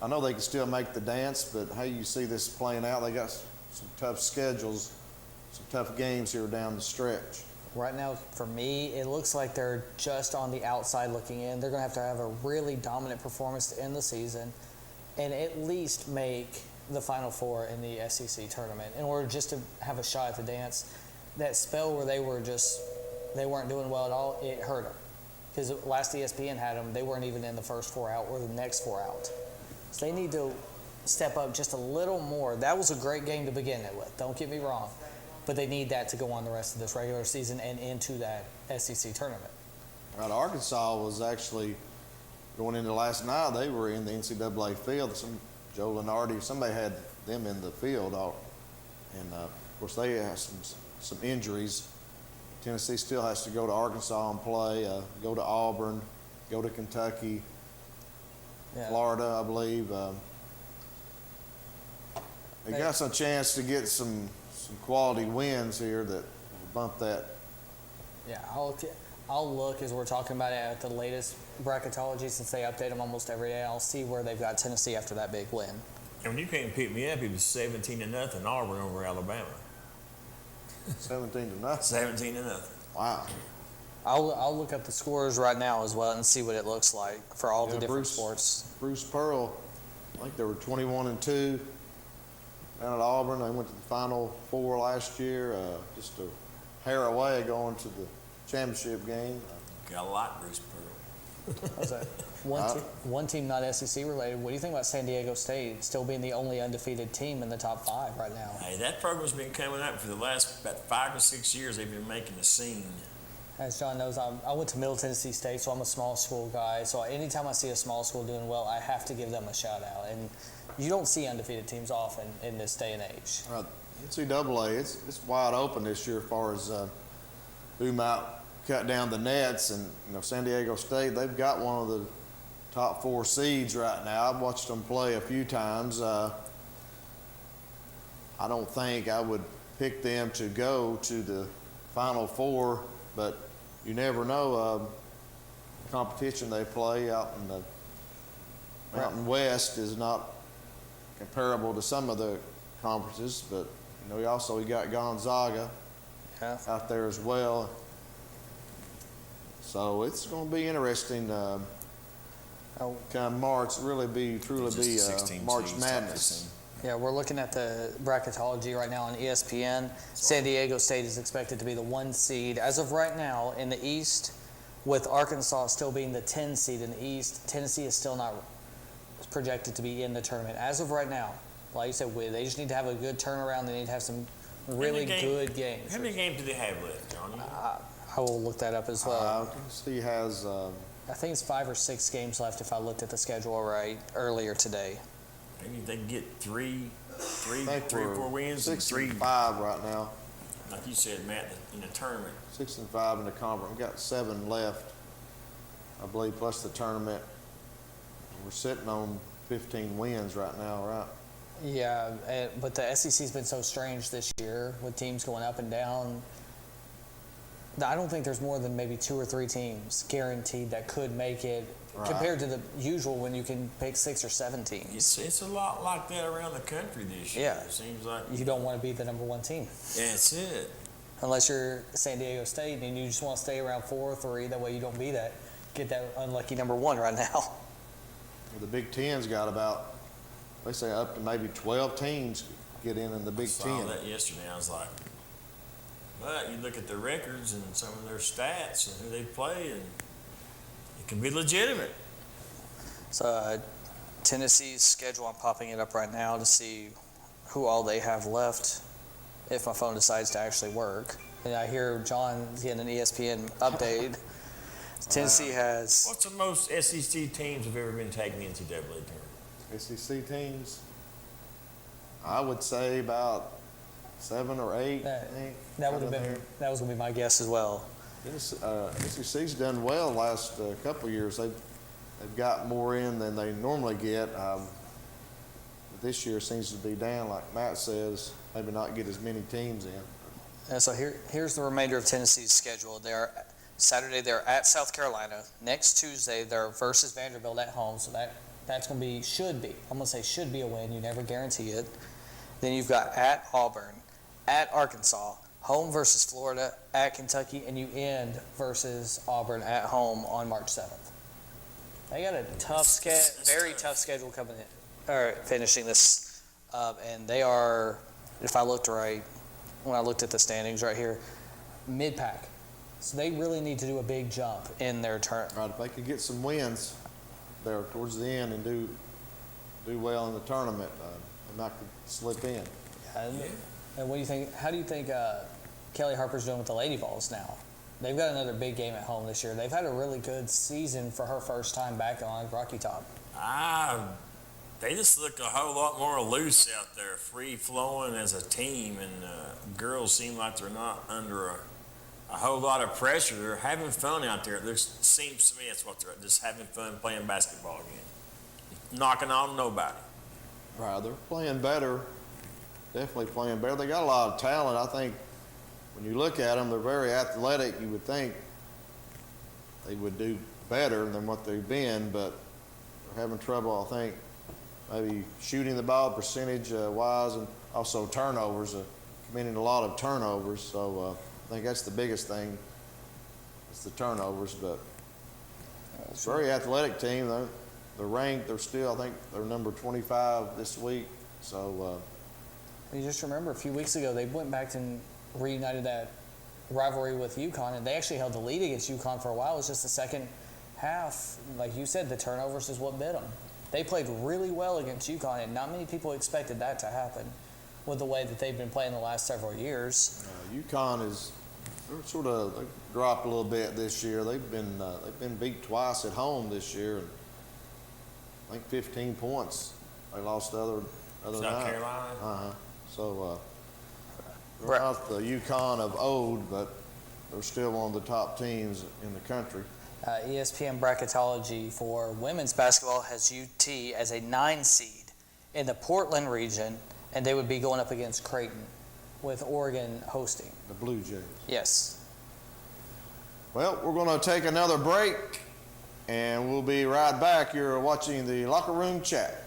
I know they could still make the dance, but how you see this playing out? They got some tough schedules, some tough games here down the stretch. Right now, for me, it looks like they're just on the outside looking in. They're going to have a really dominant performance to end the season and at least make the Final Four in the SEC tournament in order just to have a shot at the dance. That spell where they weren't doing well at all, it hurt them. Because last ESPN had them, they weren't even in the first four out or the next four out. So they need to step up just a little more. That was a great game to begin it with, don't get me wrong. But they need that to go on the rest of this regular season and into that SEC tournament. Right, Arkansas was actually going into last night. They were in the NCAA field. Joe Lenardi, somebody had them in the field, and of course they had some injuries. Tennessee still has to go to Arkansas and play, go to Auburn, go to Kentucky, Florida, I believe. They got some chance to get some quality wins here that will bump that. Yeah, I'll look as we're talking about it at the latest bracketology, since they update them almost every day. I'll see where they've got Tennessee after that big win. And when you came to pick me up, it was 17-0 Auburn over Alabama. 17-0. 17-0. Wow. I'll look up the scores right now as well and see what it looks like for all the different sports. Bruce Pearl, I think they were 21-2 down at Auburn. They went to the Final Four last year, just a hair away going to the championship game. Got a lot, Bruce Pearl. How's that? One team not SEC related. What do you think about San Diego State still being the only undefeated team in the top 5 right now? Hey, that program's been coming up for the last about 5 or 6 years. They've been making a scene. As John knows, I went to Middle Tennessee State, so I'm a small school guy. So anytime I see a small school doing well, I have to give them a shout out. And you don't see undefeated teams often in this day and age. NCAA, it's wide open this year as far as who might cut down the nets. And San Diego State, they've got one of the top 4 seeds right now. I've watched them play a few times. I don't think I would pick them to go to the Final Four, but you never know. Competition they play out in the Mountain West is not comparable to some of the conferences, but you got Gonzaga out there as well. So it's going to be interesting. Come March, truly be March Madness. Yeah, we're looking at the bracketology right now on ESPN. San Diego State is expected to be the 1 seed as of right now in the East, with Arkansas still being the 10 seed in the East. Tennessee is still not projected to be in the tournament as of right now. Like you said, they just need to have a good turnaround. They need to have some really good games. How many games do they have left, Johnny? I will look that up as well. Tennessee has. I think it's 5 or 6 games left if I looked at the schedule right earlier today. Maybe they can get three or 4 wins. 6-5 right now. Like you said, Matt, in the tournament. 6-5 in the conference. We've got 7 left, I believe, plus the tournament. We're sitting on 15 wins right now, right? Yeah, but the SEC's been so strange this year with teams going up and down. I don't think there's more than maybe 2 or 3 teams guaranteed that could make it, compared to the usual when you can pick 6 or 7 teams. It's a lot like that around the country this year. Yeah. It seems like you don't want to be the number 1 team. That's it. unless you're San Diego State and you just want to stay around 4 or 3. That way you don't get that unlucky number 1 right now. Well, the Big Ten's got about, they say up to maybe 12 teams get in the Big Ten. I saw that yesterday. I was like, but you look at their records and some of their stats and who they play, and it can be legitimate. So Tennessee's schedule, I'm popping it up right now to see who all they have left if my phone decides to actually work. And I hear John getting an ESPN update. Tennessee has... What's the most SEC teams have ever been taking the NCAA tournament? SEC teams, I would say about 7 or 8. I think. That was going to be my guess as well. SEC's done well the last couple of years. They've got more in than they normally get. This year seems to be down, like Matt says, maybe not get as many teams in. And so here's the remainder of Tennessee's schedule. Saturday they're at South Carolina. Next Tuesday they're versus Vanderbilt at home. So that's going to be, I'm going to say should be a win. You never guarantee it. Then you've got at Auburn, at Arkansas, home versus Florida, at Kentucky, and you end versus Auburn at home on March 7th. They got a very tough schedule coming in, or finishing this up, and they are, if I looked right, when I looked at the standings right here, mid-pack. So they really need to do a big jump in their turn. Right, if they could get some wins there towards the end and do well in the tournament, they might slip in. And what do you think? How do you think Kelly Harper's doing with the Lady Vols now? They've got another big game at home this year. They've had a really good season for her first time back on Rocky Top. They just look a whole lot more loose out there, free-flowing as a team, and girls seem like they're not under a whole lot of pressure. They're having fun out there. It seems to me that's what they're just having fun playing basketball again. Knocking on nobody. Right, they're playing better. Definitely playing better. They got a lot of talent. I think when you look at them, they're very athletic. You would think they would do better than what they've been, but they're having trouble, I think, maybe shooting the ball percentage-wise, and also turnovers, committing a lot of turnovers. So I think that's the biggest thing, is the turnovers. But it's a very athletic team. They're ranked. They're still, I think, they're number 25 this week. So you just remember a few weeks ago, they went back and reunited that rivalry with UConn, and they actually held the lead against UConn for a while. It was just the second half, like you said, the turnovers is what bit them. They played really well against UConn, and not many people expected that to happen with the way that they've been playing the last several years. UConn they've dropped a little bit this year. They've been beat twice at home this year, and I think 15 points. They lost the other night. South Carolina. So they're not the UConn of old, but they're still one of the top teams in the country. ESPN bracketology for women's basketball has UT as a 9 seed in the Portland region, and they would be going up against Creighton, with Oregon hosting. The Blue Jays. Yes. Well, we're going to take another break, and we'll be right back. You're watching the Locker Room Chat.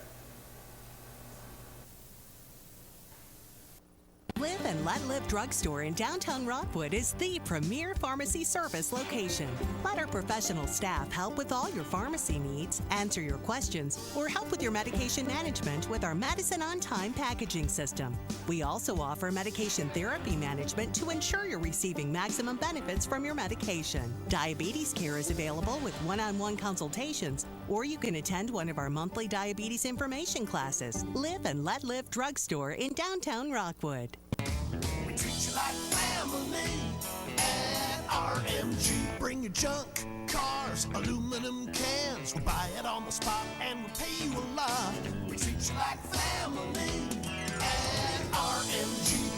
Live and Let Live Drugstore in downtown Rockwood is the premier pharmacy service location. Let our professional staff help with all your pharmacy needs, answer your questions, or help with your medication management with our Medicine on Time packaging system. We also offer medication therapy management to ensure you're receiving maximum benefits from your medication. Diabetes care is available with one-on-one consultations, or you can attend one of our monthly diabetes information classes. Live and Let Live Drugstore in downtown Rockwood. We treat you like family at RMG. Bring your junk, cars, aluminum cans. We'll buy it on the spot and we'll pay you a lot. We treat you like family at RMG.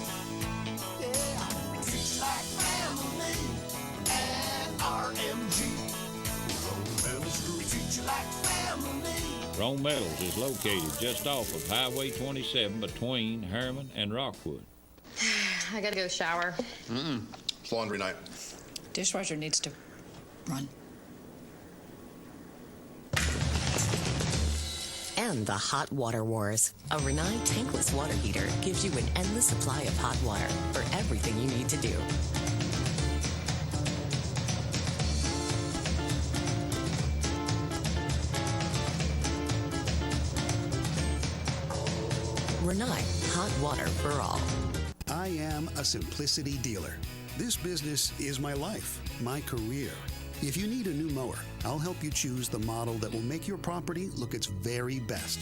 Yeah, we treat you like family at RMG. We treat you like family. Rome Metals is located just off of Highway 27 between Harriman and Rockwood. I gotta go shower. It's laundry night. Dishwasher needs to run. And the Hot Water Wars. A Renai tankless water heater gives you an endless supply of hot water for everything you need to do. Renai, hot water for all. I am a Simplicity dealer. This business is my life, my career. If you need a new mower, I'll help you choose the model that will make your property look its very best,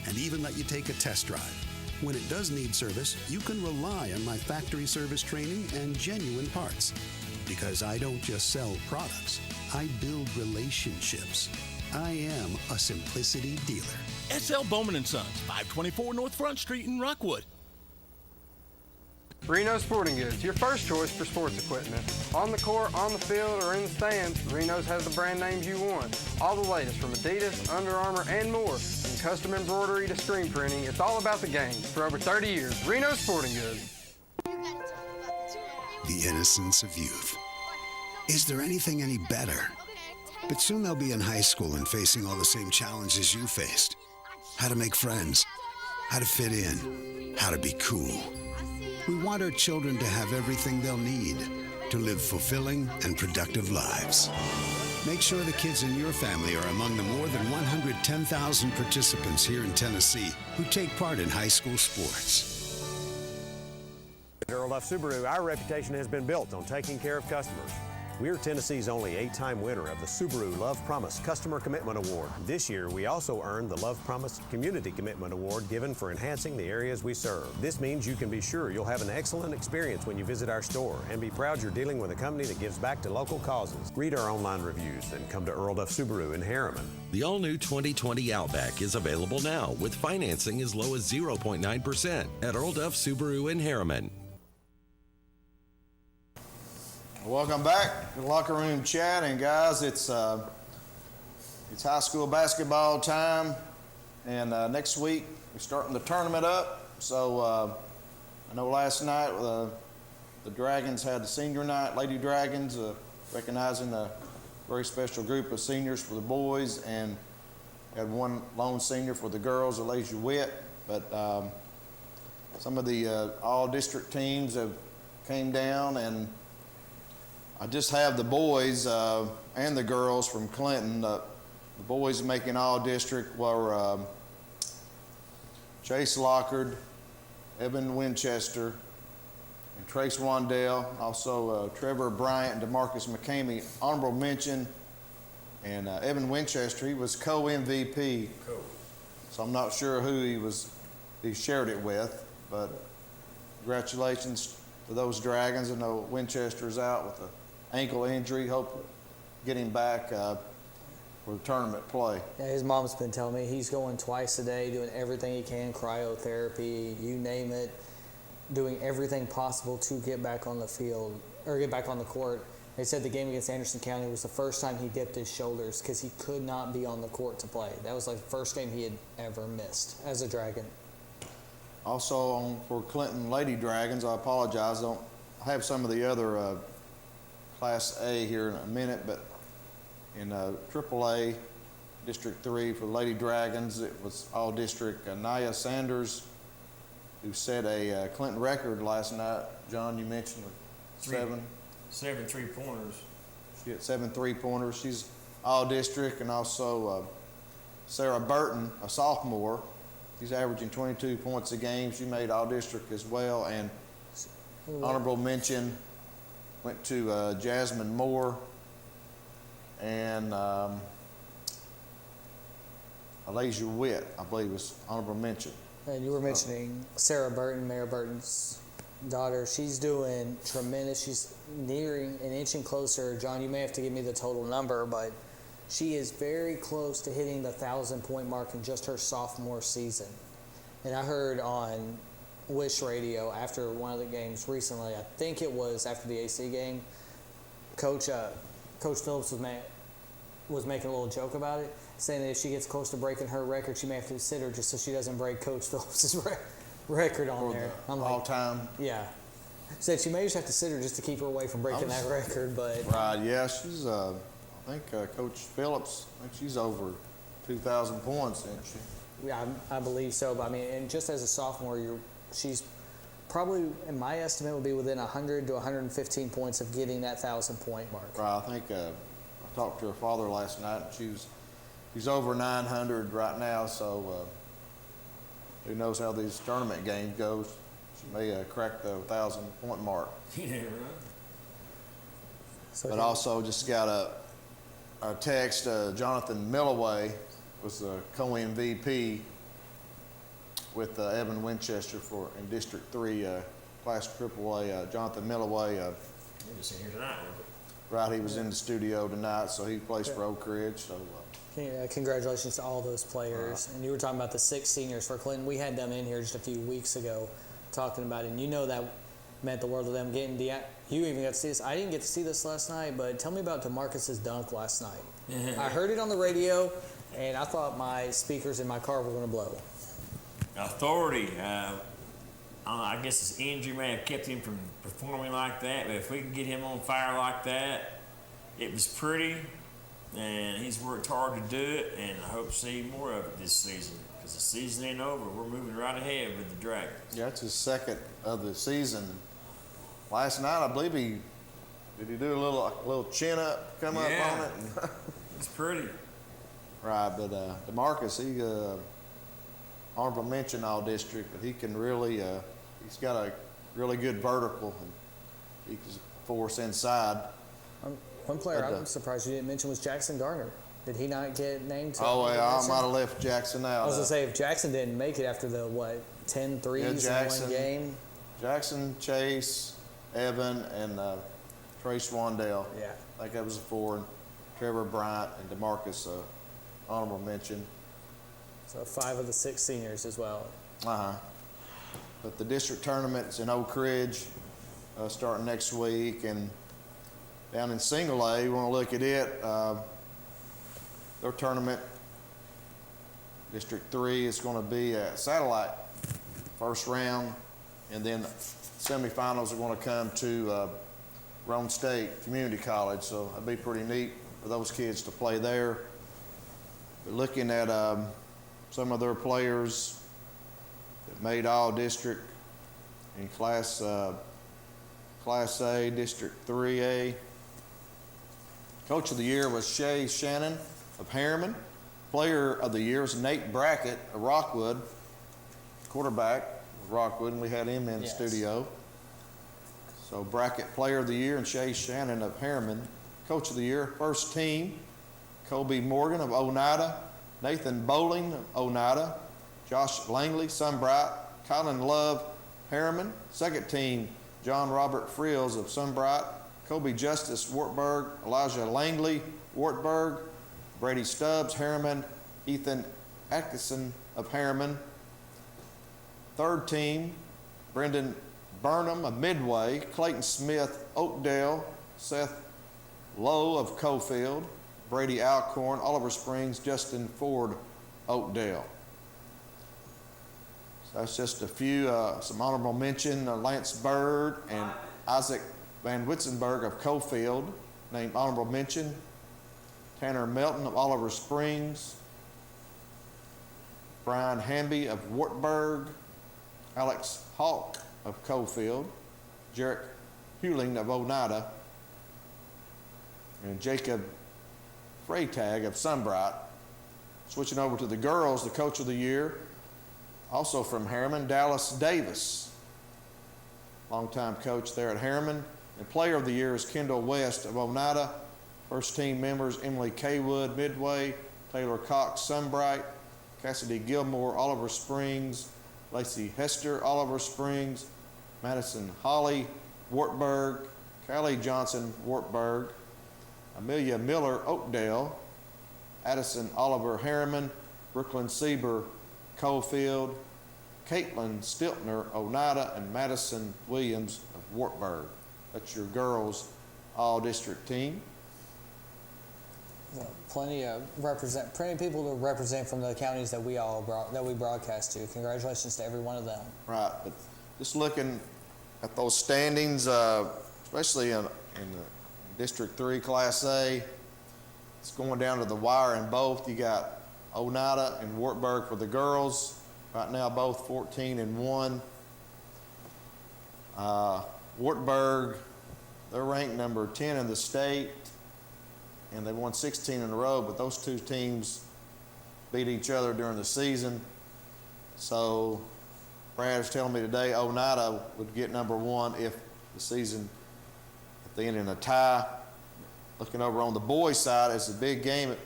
and even let you take a test drive. When it does need service, you can rely on my factory service training and genuine parts. Because I don't just sell products, I build relationships. I am a Simplicity dealer. S.L. Bowman & Sons, 524 North Front Street in Rockwood. Reno Sporting Goods, your first choice for sports equipment. On the court, on the field, or in the stands, Reno's has the brand names you want. All the latest from Adidas, Under Armour, and more. From custom embroidery to screen printing, it's all about the game. For over 30 years, Reno Sporting Goods. The innocence of youth. Is there anything any better? But soon they'll be in high school and facing all the same challenges you faced. How to make friends, how to fit in, how to be cool. We want our children to have everything they'll need to live fulfilling and productive lives. Make sure the kids in your family are among the more than 110,000 participants here in Tennessee who take part in high school sports. At Earl Duff Subaru, our reputation has been built on taking care of customers. We're Tennessee's only 8-time winner of the Subaru Love Promise Customer Commitment Award. This year, we also earned the Love Promise Community Commitment Award given for enhancing the areas we serve. This means you can be sure you'll have an excellent experience when you visit our store and be proud you're dealing with a company that gives back to local causes. Read our online reviews and come to Earl Duff Subaru in Harriman. The all-new 2020 Outback is available now with financing as low as 0.9% at Earl Duff Subaru in Harriman. Welcome back to the locker room chat, and guys, it's high school basketball time, and next week we're starting the tournament up. So I know last night the Dragons had the senior night, Lady Dragons, recognizing a very special group of seniors for the boys, and had one lone senior for the girls, Elijah Witt. But some of the all-district teams have came down, and I just have the boys and the girls from Clinton. The boys making all-district were Chase Lockard, Evan Winchester, and Trace Wandell. Also Trevor Bryant and DeMarcus McCamey. Honorable mention, and Evan Winchester, he was co-MVP. Cool. So I'm not sure who he shared it with, but congratulations to those Dragons. I know Winchester's out with a ankle injury. Hope get him back for the tournament play. Yeah, his mom's been telling me he's going twice a day, doing everything he can, cryotherapy, you name it, doing everything possible to get back on the field or get back on the court. They said the game against Anderson County was the first time he dipped his shoulders because he could not be on the court to play. That was like the first game he had ever missed as a Dragon. Also for Clinton Lady Dragons, I apologize, I have some of the other Class A here in a minute, but in AAA, District 3 for Lady Dragons, it was all-district Naya Sanders, who set a Clinton record last night. John, you mentioned seven 3-pointers. She hit 7 3-pointers. She's all-district, and also Sarah Burton, a sophomore. She's averaging 22 points a game. She made all-district as well, and honorable mention went to Jasmine Moore and Elijah Witt, I believe was honorable mention. And you were mentioning Sarah Burton, Mayor Burton's daughter. She's doing tremendous. She's nearing and inching closer. John, you may have to give me the total number, but she is very close to hitting the 1,000-point mark in just her sophomore season. And I heard on Wish Radio after one of the games recently, I think it was after the AC game, Coach Phillips was making a little joke about it, saying that if she gets close to breaking her record, she may have to sit her just so she doesn't break Coach Phillips' record on there. I'm like, all-time. Yeah. Said she may just have to sit her just to keep her away from breaking that record, but. Right, yeah, she's, I think Coach Phillips, I think she's over 2,000 points, isn't she? Yeah, I believe so. But I mean, and just as a sophomore, she's probably, in my estimate, would be within 100 to 115 points of getting that 1,000-point mark. Right. I think I talked to her father last night, and she's over 900 right now. So who knows how these tournament games goes? She may crack the 1,000-point mark. Yeah, right. But also just got a text. Jonathan Milloway was the co-MVP with Evan Winchester in District 3, Class AAA. Jonathan Milloway. He was in here tonight, wasn't he? Right, he was in the studio tonight, so he plays for Oak Ridge. So, congratulations to all those players. And you were talking about the 6 seniors for Clinton. We had them in here just a few weeks ago talking about it, and you know that meant the world to them. You even got to see this. I didn't get to see this last night, but tell me about DeMarcus's dunk last night. I heard it on the radio, and I thought my speakers in my car were going to blow. Authority. I guess his injury may have kept him from performing like that, but if we can get him on fire like that, it was pretty, and he's worked hard to do it, and I hope to see more of it this season, because the season ain't over. We're moving right ahead with the Dragons. Yeah, it's his second of the season. Last night, I believe did he do a little chin up, come up on it? It's pretty. Right, but DeMarcus, he honorable mention all district, but he can really, he's got a really good vertical, and he can force inside. One player I'm surprised you didn't mention was Jackson Garner. Did he not get named? Oh, yeah, I might have left Jackson out. I was going to say, if Jackson didn't make it after the, 10 threes in one game? Jackson, Chase, Evan, and Trey Swandell. Yeah. I think that was a 4. And Trevor Bryant and DeMarcus, honorable mention. So 5 of the 6 seniors as well. But the district tournament's in Oak Ridge starting next week, and down in Single A, you want to look at it. Their tournament, District 3, is going to be a satellite first round, and then semifinals are going to come to Rome State Community College, so that'd be pretty neat for those kids to play there. But looking at some of their players that made all district in Class A, District 3A. Coach of the Year was Shay Shannon of Harriman. Player of the Year was Nate Brackett of Rockwood, quarterback of Rockwood, and we had him in the studio. So Brackett Player of the Year and Shay Shannon of Harriman. Coach of the Year, first team, Colby Morgan of Oneida, Nathan Bowling of Oneida, Josh Langley, Sunbright, Colin Love, Harriman. Second team, John Robert Frills of Sunbright, Kobe Justice, Wartburg, Elijah Langley, Wartburg, Brady Stubbs, Harriman, Ethan Atkinson of Harriman. Third team, Brendan Burnham of Midway, Clayton Smith, Oakdale, Seth Lowe of Cofield, Brady Alcorn, Oliver Springs, Justin Ford, Oakdale. So that's just a few, some honorable mention. Lance Bird and Isaac Van Witzenberg of Cofield, named honorable mention. Tanner Melton of Oliver Springs, Brian Hamby of Wartburg, Alex Hawk of Cofield, Jarek Hewling of Oneida, and Jacob Freytag of Sunbright. Switching over to the girls, the Coach of the Year, also from Harriman, Dallas Davis, longtime coach there at Harriman. And Player of the Year is Kendall West of Oneida. First team members, Emily Kaywood, Midway, Taylor Cox, Sunbright, Cassidy Gilmore, Oliver Springs, Lacey Hester, Oliver Springs, Madison Holly, Wartburg, Callie Johnson, Wartburg, Amelia Miller, Oakdale, Addison Oliver, Harriman, Brooklyn Sieber, Coalfield, Caitlin Stiltner, Oneida, and Madison Williams of Wartburg. That's your girls' all-district team. Plenty of people to represent from the counties that we broadcast to. Congratulations to every one of them. Right, but just looking at those standings, especially in District 3 Class A, it's going down to the wire in both. You got Oneida and Wartburg for the girls. Right now, both 14-1. Wartburg, they're ranked number 10 in the state, and they won 16 in a row, but those two teams beat each other during the season. So Brad is telling me today Oneida would get number 1 if the season, if they end in a tie. Looking over on the boys' side, it's a big game. It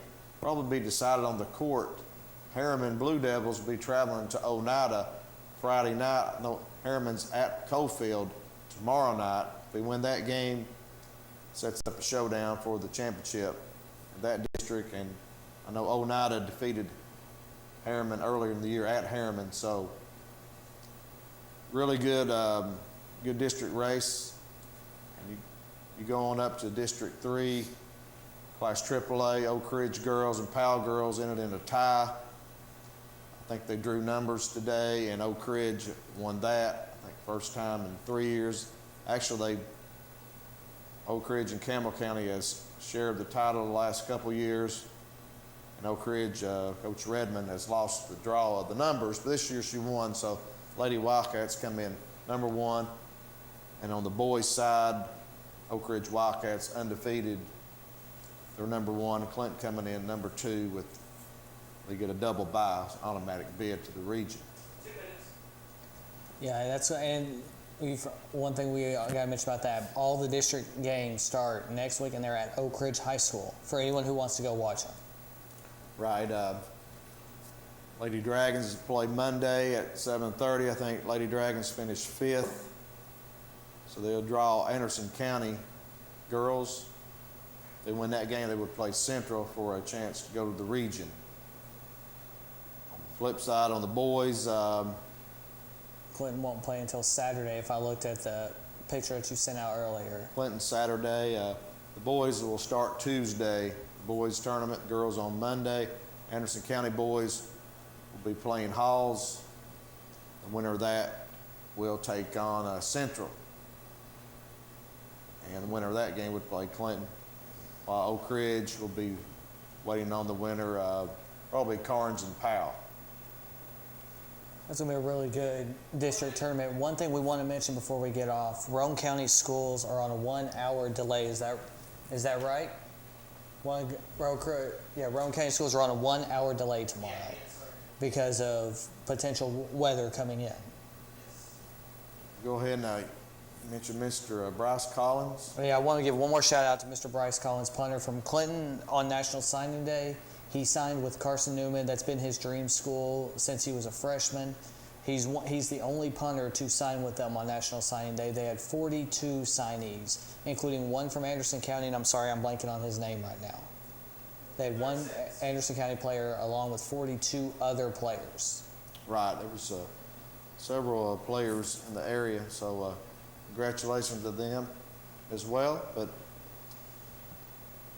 probably be decided on the court. Harriman Blue Devils will be traveling to Oneida Friday night. No, Harriman's at Cofield tomorrow night. If we win that game, sets up a showdown for the championship in that district. And I know Oneida defeated Harriman earlier in the year at Harriman, so really good, good district race. And you go on up to District 3, Class AAA, Oak Ridge girls and Powell girls entered in a tie. I think they drew numbers today, and Oak Ridge won that. I think first time in 3 years. Actually, Oak Ridge and Campbell County has shared the title the last couple years. And Oak Ridge, Coach Redmond has lost the draw of the numbers, but this year she won, so Lady Wildcats come in number 1. And on the boys' side, Oak Ridge Wildcats undefeated. They're number 1. Clinton coming in number 2 with, they get a double bye, automatic bid to the region. Yeah, that's, and one thing we got to mention about that, all the district games start next week, and they're at Oak Ridge High School for anyone who wants to go watch them. Right. Lady Dragons play Monday at 7:30. I think Lady Dragons finished 5th. So they'll draw Anderson County girls. If they win that game, they would play Central for a chance to go to the region. On the flip side, on the boys, Clinton won't play until Saturday if I looked at the picture that you sent out earlier. Clinton Saturday. The boys will start Tuesday. Boys tournament, girls on Monday. Anderson County boys will be playing Halls. The winner of that will take on Central. And the winner of that game would play Clinton. While Oak Ridge will be waiting on the winner, probably Carnes and Powell. That's going to be a really good district tournament. One thing we want to mention before we get off, Roane County schools are on a 1-hour delay. Is that right? Roane County schools are on a 1-hour delay tomorrow because of potential weather coming in. Go ahead and mention Mr. Bryce Collins. Yeah, I want to give one more shout out to Mr. Bryce Collins, punter from Clinton on National Signing Day. He signed with Carson Newman. That's been his dream school since he was a freshman. He's the only punter to sign with them on National Signing Day. They had 42 signees, including one from Anderson County, and I'm sorry, I'm blanking on his name right now. They had one Anderson County player along with 42 other players. Right, there was several players in the area, so congratulations to them as well. But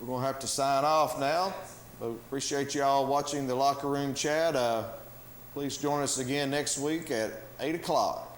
we're going to have to sign off now. But appreciate you all watching the Locker Room Chat. Please join us again next week at 8 o'clock.